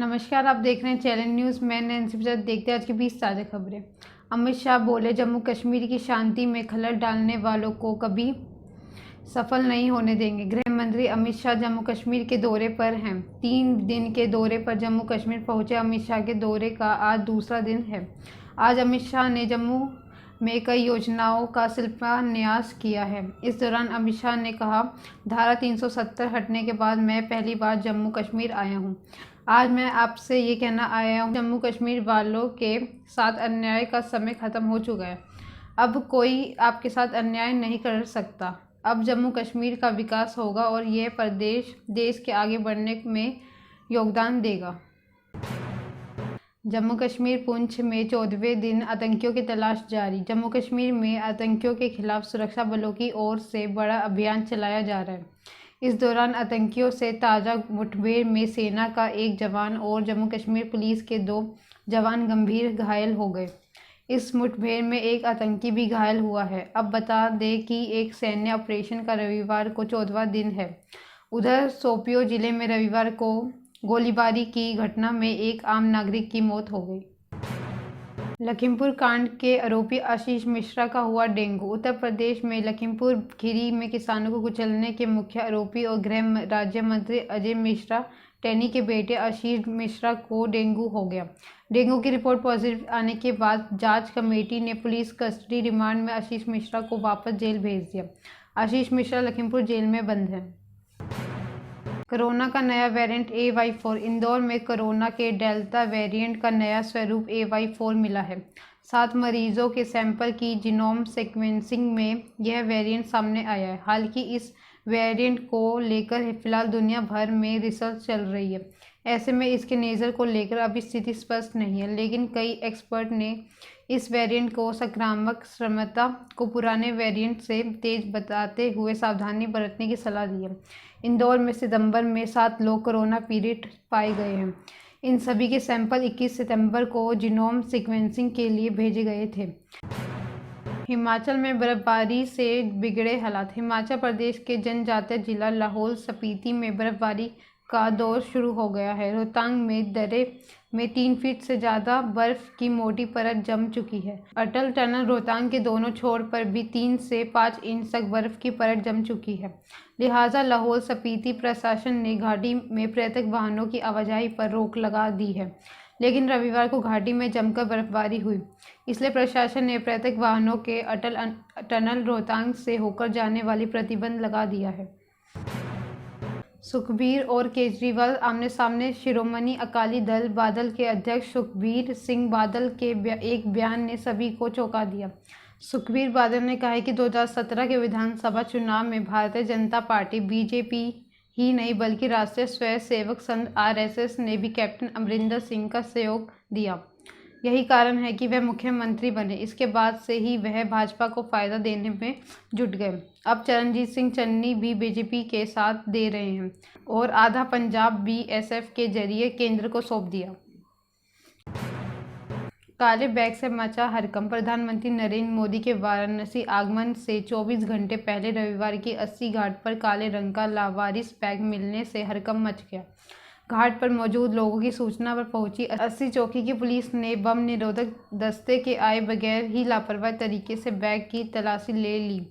नमस्कार, आप देख रहे हैं चैनल न्यूज़। मैं नैन्सी प्रसाद। देखते हैं आज की 20 ताज़ा खबरें। अमित शाह बोले, जम्मू कश्मीर की शांति में खलल डालने वालों को कभी सफल नहीं होने देंगे। गृह मंत्री अमित शाह जम्मू कश्मीर के दौरे पर हैं। 3 दिन के दौरे पर जम्मू कश्मीर पहुंचे अमित शाह के दौरे का आज दूसरा दिन है। आज अमित शाह ने जम्मू में कई योजनाओं का शिलान्यास किया है। इस दौरान अमित शाह ने कहा, धारा 370 हटने के बाद मैं पहली बार जम्मू कश्मीर आया हूं। आज मैं आपसे ये कहना आया हूँ, जम्मू कश्मीर वालों के साथ अन्याय का समय ख़त्म हो चुका है। अब कोई आपके साथ अन्याय नहीं कर सकता। अब जम्मू कश्मीर का विकास होगा और यह प्रदेश देश के आगे बढ़ने में योगदान देगा। जम्मू कश्मीर पुंछ में 14वें दिन आतंकियों की तलाश जारी। जम्मू कश्मीर में आतंकियों के खिलाफ सुरक्षा बलों की ओर से बड़ा अभियान चलाया जा रहा है। इस दौरान आतंकियों से ताज़ा मुठभेड़ में सेना का एक जवान और जम्मू कश्मीर पुलिस के 2 जवान गंभीर घायल हो गए। इस मुठभेड़ में एक आतंकी भी घायल हुआ है। अब बता दें कि एक सैन्य ऑपरेशन का रविवार को 14वां दिन है। उधर शोपियां जिले में रविवार को गोलीबारी की घटना में एक आम नागरिक की मौत हो गई। लखीमपुर कांड के आरोपी आशीष मिश्रा का हुआ डेंगू। उत्तर प्रदेश में लखीमपुर खीरी में किसानों को कुचलने के मुख्य आरोपी और गृह राज्य मंत्री अजय मिश्रा टैनी के बेटे आशीष मिश्रा को डेंगू हो गया। डेंगू की रिपोर्ट पॉजिटिव आने के बाद जांच कमेटी ने पुलिस कस्टडी रिमांड में आशीष मिश्रा को वापस जेल भेज दिया। आशीष मिश्रा लखीमपुर जेल में बंद है। कोरोना का नया वेरिएंट AY4। इंदौर में कोरोना के डेल्टा वेरिएंट का नया स्वरूप AY4 मिला है। 7 मरीजों के सैंपल की जीनोम सीक्वेंसिंग में यह वेरिएंट सामने आया है। हालांकि इस वेरिएंट को लेकर फिलहाल दुनिया भर में रिसर्च चल रही है। ऐसे में इसके नेज़र को लेकर अभी स्थिति स्पष्ट नहीं है, लेकिन कई एक्सपर्ट ने इस वेरिएंट को संक्रामक क्षमता को पुराने वेरिएंट से तेज बताते हुए सावधानी बरतने की सलाह दी है। इंदौर में सितंबर में 7 लोग कोरोना पीड़ित पाए गए हैं। इन सभी के सैंपल 21 सितंबर को जीनोम सीक्वेंसिंग के लिए भेजे गए थे। हिमाचल में बर्फबारी से बिगड़े हालात। हिमाचल प्रदेश के जनजातीय जिला लाहौल स्पीति में बर्फबारी का दौर शुरू हो गया है। रोहतांग में दर्रे में 3 फीट से ज़्यादा बर्फ की मोटी परत जम चुकी है। अटल टनल रोहतांग के दोनों छोर पर भी 3 से 5 इंच तक बर्फ की परत जम चुकी है। लिहाजा लाहौल स्पीति प्रशासन ने घाटी में पर्यटक वाहनों की आवाजाही पर रोक लगा दी है, लेकिन रविवार को घाटी में जमकर बर्फबारी हुई। इसलिए प्रशासन ने पर्यटक वाहनों के अटल टनल रोहतांग से होकर जाने वाली प्रतिबंध लगा दिया है। सुखबीर और केजरीवाल आमने सामने। शिरोमणि अकाली दल बादल के अध्यक्ष सुखबीर सिंह बादल के एक बयान ने सभी को चौंका दिया। सुखबीर बादल ने कहा है कि 2017 के विधानसभा चुनाव में भारतीय जनता पार्टी BJP ही नहीं बल्कि राष्ट्रीय स्वयंसेवक संघ RSS ने भी कैप्टन अमरिंदर सिंह का सहयोग दिया। यही कारण है कि वह मुख्यमंत्री बने। इसके बाद से ही वह भाजपा को फायदा देने में जुट गए। अब चरणजीत सिंह चन्नी भी BJP के साथ दे रहे हैं और आधा पंजाब BSF के जरिए केंद्र को सौंप दिया। काले बैग से मचा हड़कंप। प्रधानमंत्री नरेंद्र मोदी के वाराणसी आगमन से 24 घंटे पहले रविवार की 80 घाट पर काले रंग का लावारिस बैग मिलने से हड़कंप मच गया। घाट पर मौजूद लोगों की सूचना पर पहुंची 80 चौकी की पुलिस ने बम निरोधक दस्ते के आए बगैर ही लापरवाह तरीके से बैग की तलाशी ले ली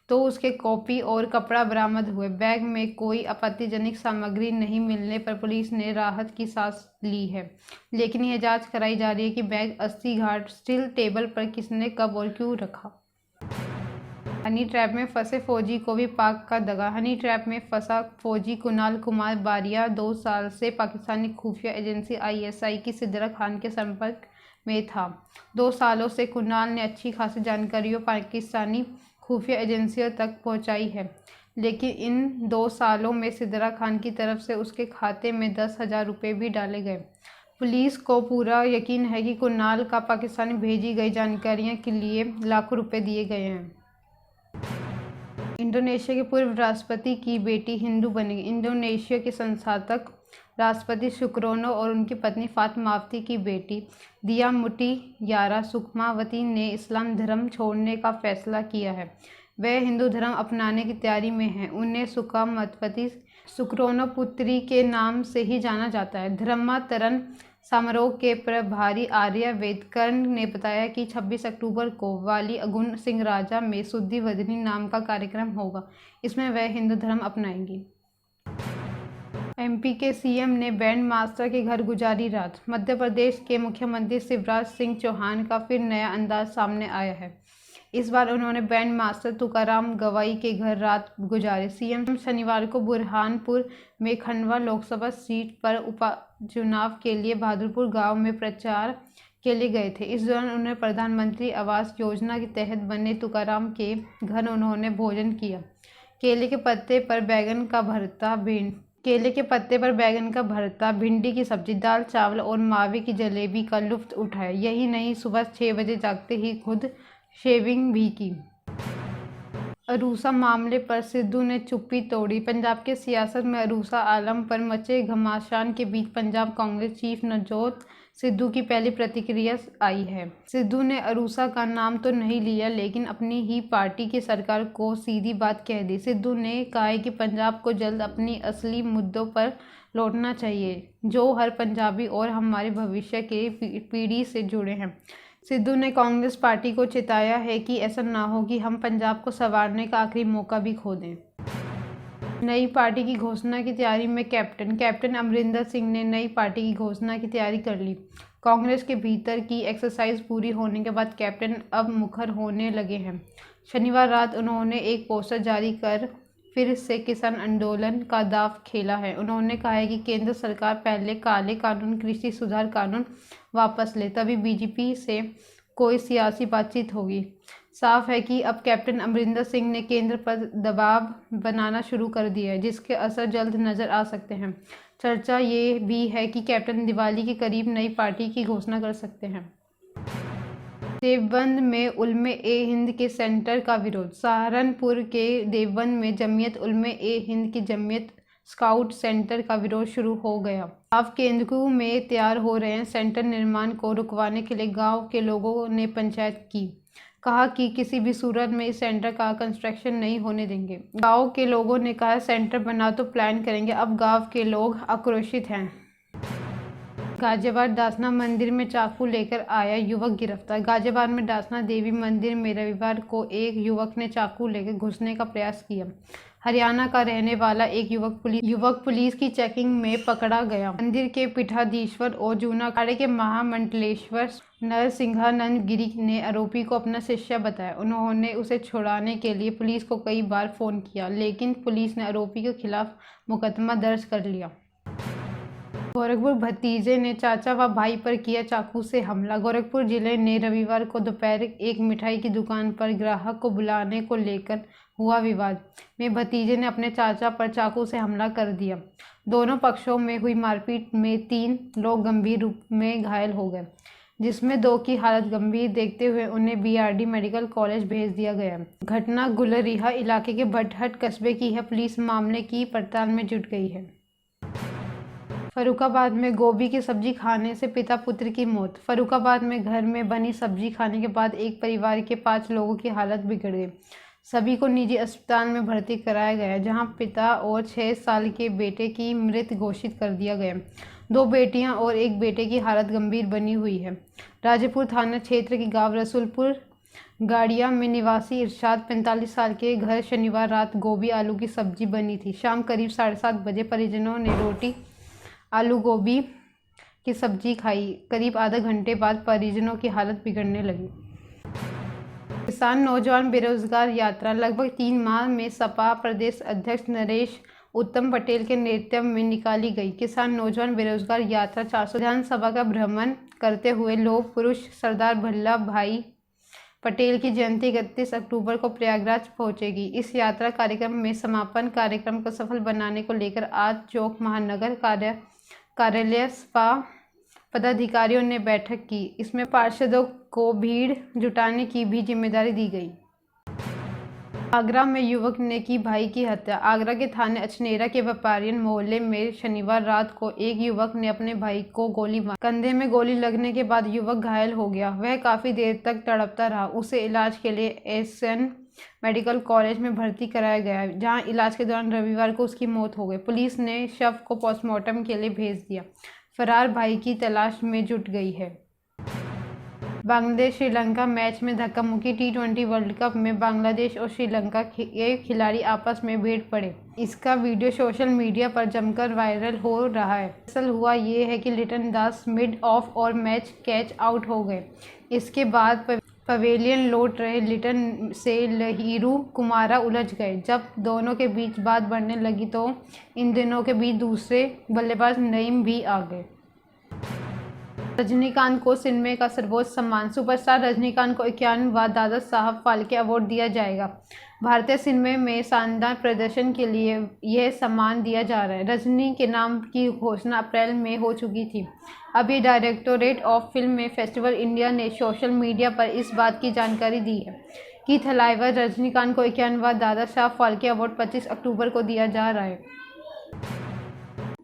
तो उसके कॉपी और कपड़ा बरामद हुए। बैग में कोई आपत्तिजनक सामग्री नहीं मिलने पर पुलिस ने राहत की सांस ली है, लेकिन यह जांच कराई जा रही है कि बैग 80 घाट स्टील टेबल पर किसने कब और क्यों रखा। हनी ट्रैप में फंसे फौजी को भी पाक का दगा। हनी ट्रैप में फंसा फौजी कुणाल कुमार बारिया 2 साल से पाकिस्तानी खुफिया एजेंसी ISI की सिद्रा खान के संपर्क में था। 2 सालों से कुणाल ने अच्छी खासी जानकारियों पाकिस्तानी खुफिया एजेंसियों तक पहुंचाई है, लेकिन इन 2 सालों में सिद्रा खान की तरफ से उसके खाते में 10,000 रुपये भी डाले गए। पुलिस को पूरा यकीन है कि कुणाल का पाकिस्तानी भेजी गई जानकारियों के लिए लाखों रुपये दिए गए हैं। इंडोनेशिया के पूर्व राष्ट्रपति की बेटी हिंदू बनेगी। इंडोनेशिया के संस्थापक राष्ट्रपति सुकरोनो और उनकी पत्नी फातिमावती की बेटी दिया मुटियारा सुखमावती ने इस्लाम धर्म छोड़ने का फैसला किया है। वह हिंदू धर्म अपनाने की तैयारी में हैं। उन्हें सुकामतवती सुक्रोनपुत्री के नाम से ही जाना जाता है। धर्मांतरण समारोह के प्रभारी आर्या वेदकर ने बताया कि 26 अक्टूबर को वाली अगुन सिंह राजा में शुद्धिवदनी नाम का कार्यक्रम होगा। इसमें वह हिंदू धर्म अपनाएंगी। एमपी के सीएम ने बैंड मास्टर के घर गुजारी रात। मध्य प्रदेश के मुख्यमंत्री शिवराज सिंह चौहान का फिर नया अंदाज सामने आया है। इस बार उन्होंने बैंड मास्टर तुकाराम गवाई के घर रात गुजारी। सीएम शनिवार को बुरहानपुर में खंडवा लोकसभा सीट पर उपचुनाव के लिए बहादुरपुर गांव में प्रचार के लिए गए थे। इस दौरान उन्होंने प्रधानमंत्री आवास योजना के तहत बने तुकाराम के घर उन्होंने भोजन किया। केले के पत्ते पर बैगन का भरता, भिंडी की सब्जी, दाल चावल और मावे की जलेबी का लुत्फ उठाया। यही नहीं, सुबह 6 बजे जागते ही खुद शेविंग भी की। अरूसा मामले पर सिद्धू ने चुप्पी तोड़ी। पंजाब के सियासत में अरूसा आलम पर मचे घमासान के बीच पंजाब कांग्रेस चीफ नवजोत सिद्धू की पहली प्रतिक्रिया आई है। सिद्धू ने अरूसा का नाम तो नहीं लिया, लेकिन अपनी ही पार्टी की सरकार को सीधी बात कह दी। सिद्धू ने कहा है कि पंजाब को जल्द अपनी असली मुद्दों पर लौटना चाहिए, जो हर पंजाबी और हमारे भविष्य के पीढ़ी से जुड़े हैं। सिद्धू ने कांग्रेस पार्टी को चेताया है कि ऐसा ना हो कि हम पंजाब को संवारने का आखिरी मौका भी खो दें। नई पार्टी की घोषणा की तैयारी में कैप्टन अमरिंदर सिंह ने नई पार्टी की घोषणा की तैयारी कर ली। कांग्रेस के भीतर की एक्सरसाइज पूरी होने के बाद कैप्टन अब मुखर होने लगे हैं। शनिवार रात उन्होंने एक पोस्टर जारी कर फिर से किसान आंदोलन का दांव खेला है। उन्होंने कहा है कि केंद्र सरकार पहले काले कानून, कृषि सुधार कानून वापस ले, तभी बीजेपी से कोई सियासी बातचीत होगी। साफ है कि अब कैप्टन अमरिंदर सिंह ने केंद्र पर दबाव बनाना शुरू कर दिया है, जिसके असर जल्द नजर आ सकते हैं। चर्चा ये भी है कि कैप्टन दिवाली के करीब नई पार्टी की घोषणा कर सकते हैं। देवबंद में उलमे-ए-हिंद के सेंटर का विरोध। सहारनपुर के देवबंद में जमीयत उलमे-ए-हिंद की जमीयत स्काउट सेंटर का विरोध शुरू हो गया। गांव केंद्रकू में तैयार हो रहे सेंटर निर्माण को रुकवाने के लिए गांव के लोगों ने पंचायत की। कहा कि किसी भी सूरत में इस सेंटर का कंस्ट्रक्शन नहीं होने देंगे। गांव के लोगों ने कहा सेंटर बना तो प्लान करेंगे। अब गांव के लोग आक्रोशित हैं। गाजियाबाद दासना मंदिर में चाकू लेकर आया युवक गिरफ्तार। गाजियाबाद में दासना देवी मंदिर में रविवार को एक युवक ने चाकू लेकर घुसने का प्रयास किया। हरियाणा का रहने वाला एक युवक पुलिस की चेकिंग में पकड़ा गया। मंदिर के पीठाधीश्वर और जूना अखाड़े के महामंडलेश्वर नरसिंहानंद गिरी ने आरोपी को अपना शिष्य बताया। उन्होंने उसे छुड़ाने के लिए पुलिस को कई बार फोन किया, लेकिन पुलिस ने आरोपी के खिलाफ मुकदमा दर्ज कर लिया। गोरखपुर भतीजे ने चाचा व भाई पर किया चाकू से हमला। गोरखपुर जिले ने रविवार को दोपहर एक मिठाई की दुकान पर ग्राहक को बुलाने को लेकर हुआ विवाद में भतीजे ने अपने चाचा पर चाकू से हमला कर दिया। दोनों पक्षों में हुई मारपीट में 3 लोग गंभीर रूप में घायल हो गए, जिसमें 2 की हालत गंभीर देखते हुए उन्हें बीआरडी मेडिकल कॉलेज भेज दिया गया। घटना गुलरिहा इलाके के भटहट कस्बे की है। पुलिस मामले की पड़ताल में जुट गई है। फर्रुखाबाद में गोभी की सब्जी खाने से पिता पुत्र की मौत। फर्रुखाबाद में घर में बनी सब्जी खाने के बाद एक परिवार के 5 लोगों की हालत बिगड़ गई। सभी को निजी अस्पताल में भर्ती कराया गया, जहां पिता और 6 साल के बेटे की मृत घोषित कर दिया गया। 2 बेटियां और 1 बेटे की हालत गंभीर बनी हुई है। राजेपुर थाना क्षेत्र के गांव रसूलपुर गाड़िया में निवासी इरशाद 45 साल के घर शनिवार रात गोभी आलू की सब्जी बनी थी। शाम करीब 7:30 बजे परिजनों ने रोटी आलू गोभी की सब्जी खाई। करीब आधा घंटे बाद परिजनों की हालत बिगड़ने लगी। किसान नौजवान बेरोजगार यात्रा। लगभग 3 माह में सपा प्रदेश अध्यक्ष नरेश उत्तम पटेल के नेतृत्व में निकाली गई किसान नौजवान बेरोजगार यात्रा 400 विधानसभा का भ्रमण करते हुए लौह पुरुष सरदार वल्लभ भाई पटेल की जयंती 31 अक्टूबर को प्रयागराज पहुंचेगी। इस यात्रा कार्यक्रम में समापन कार्यक्रम को सफल बनाने को लेकर आज चौक महानगर कार्यालय सपा पदाधिकारियों ने बैठक की। इसमें पार्षदों को भीड़ जुटाने की भी जिम्मेदारी दी गई। आगरा में युवक ने की भाई की हत्या। आगरा के थाने अछनेरा के व्यापारियन मोहल्ले में शनिवार रात को एक युवक ने अपने भाई को गोली मारी। कंधे में गोली लगने के बाद युवक घायल हो गया। वह काफी देर तक तड़पता रहा। उसे इलाज के लिए एसएन मेडिकल कॉलेज में भर्ती कराया गया, जहां इलाज के दौरान रविवार को उसकी मौत हो गई। पुलिस ने शव को पोस्टमार्टम के लिए भेज दिया। फरार भाई की तलाश में जुट गई है। बांग्लादेश श्रीलंका मैच में धक्का मुक्की। T20 वर्ल्ड कप में बांग्लादेश और श्रीलंका के खिलाड़ी आपस में भिड़ पड़े। इसका वीडियो सोशल मीडिया पर जमकर वायरल हो रहा है। असल हुआ ये है कि लिटन दास मिड ऑफ और मैच कैच आउट हो गए। इसके बाद पवेलियन लौट रहे लिटन से लहीरू कुमारा उलझ गए। जब दोनों के बीच बात बढ़ने लगी तो इन दोनों के बीच दूसरे बल्लेबाज नईम भी आ गए। रजनीकांत को सिनेमा का सर्वोच्च सम्मान। सुपरस्टार रजनीकांत को 51वां दादा साहब फाल्के अवार्ड दिया जाएगा। भारतीय सिनेमा में शानदार प्रदर्शन के लिए यह सम्मान दिया जा रहा है। रजनी के नाम की घोषणा अप्रैल में हो चुकी थी। अभी directorate of film festival India ने सोशल मीडिया पर इस बात की जानकारी दी है कि थलाइवर रजनीकांत को 51वां दादा साहब फाल्के अवार्ड 25 अक्टूबर को दिया जा रहा है।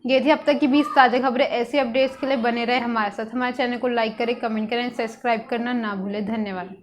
ये थी अब तक की 20 ताज़ा खबरें। ऐसी अपडेट्स के लिए बने रहे हमारे साथ। हमारे चैनल को लाइक करें, कमेंट करें, सब्सक्राइब करना ना भूलें। धन्यवाद।